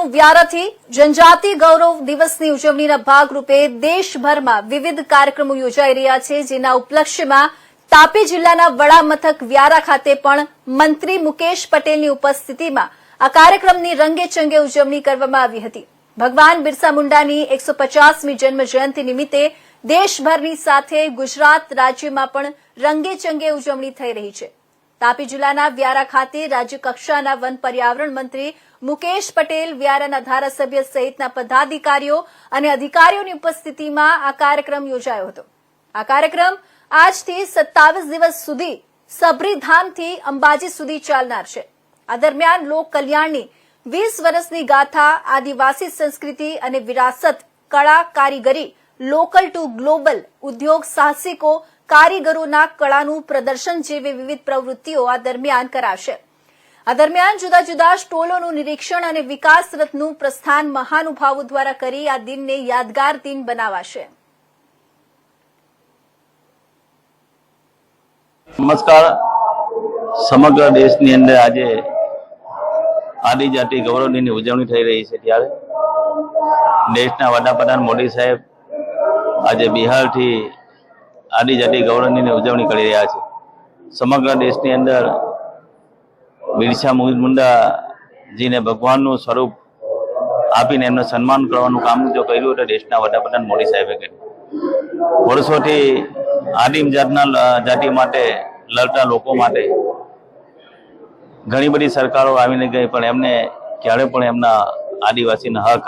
આજનો વ્યારાથી જનજાતિ ગૌરવ દિવસની ઉજવણીના ભાગરૂપે દેશભરમાં વિવિધ કાર્યક્રમો યોજાઈ રહ્યા છે, જેના ઉપલક્ષ્યમાં તાપી જિલ્લાના વડા મથક વ્યારા ખાતે પણ મંત્રી મુકેશ પટેલની ઉપસ્થિતિમાં આ કાર્યક્રમની રંગેચંગે ઉજવણી કરવામાં આવી હતી। ભગવાન બિરસા મુંડાની 150મી જન્મ જયંતિ નિમિત્તે દેશભરની સાથે ગુજરાત રાજ્યમાં પણ રંગેચંગે ઉજવણી થઈ રહી છે। તાપી જિલ્લાના વ્યારા ખાતે રાજ્ય કક્ષાના વન પર્યાવરણ મંત્રી મુકેશ પટેલ, વ્યારાના ધારાસભ્ય સહિતના પદાધિકારીઓ અને અધિકારીઓની ઉપસ્થિતિમાં આ કાર્યક્રમ યોજાયો હતો। આ કાર્યક્રમ આજથી 27 દિવસ સુધી સબરીધામથી અંબાજી સુધી ચાલનાર છે। આ દરમિયાન લોક કલ્યાણની 20 વર્ષની ગાથા, આદિવાસી સંસ્કૃતિ અને વિરાસત, કળા કારીગરી, લોકલ ટુ ગ્લોબલ, ઉદ્યોગ સાહસિકો, કારીગરોના કળાનું પ્રદર્શન જેવી વિવિધ પ્રવૃત્તિઓ આ દરમિયાન કરાશે। આ દરમિયાન જુદા જુદા સ્ટોલોનું નિરીક્ષણ અને વિકાસ રથનું પ્રસ્થાન મહાનુભાવો દ્વારા કરી આ દિનને યાદગાર દિન બનાવાશે। નમસ્કાર। સમગ્ર દેશની અંદર આજે આદિજાતિ ગૌરવ દિનની ઉજવણી થઈ રહી છે, ત્યારે દેશના વડાપ્રધાન મોદી સાહેબ આજે બિહારથી આદિજાતિ ગૌરવ દિનની ઉજવણી કરી રહ્યા છે। સમગ્ર દેશની અંદર બિરસા મુંડાજીને ભગવાનનું સ્વરૂપ આપીને એમને સન્માન કરવાનું કામ જો કર્યું તો દેશના વડાપ્રધાન મોદી સાહેબે કર્યું। વર્ષોથી આદિમ જાતિ માટે લડતા લોકો માટે ઘણી બધી સરકારો આવીને ગઈ, પણ એમને ક્યારે પણ એમના આદિવાસીના હક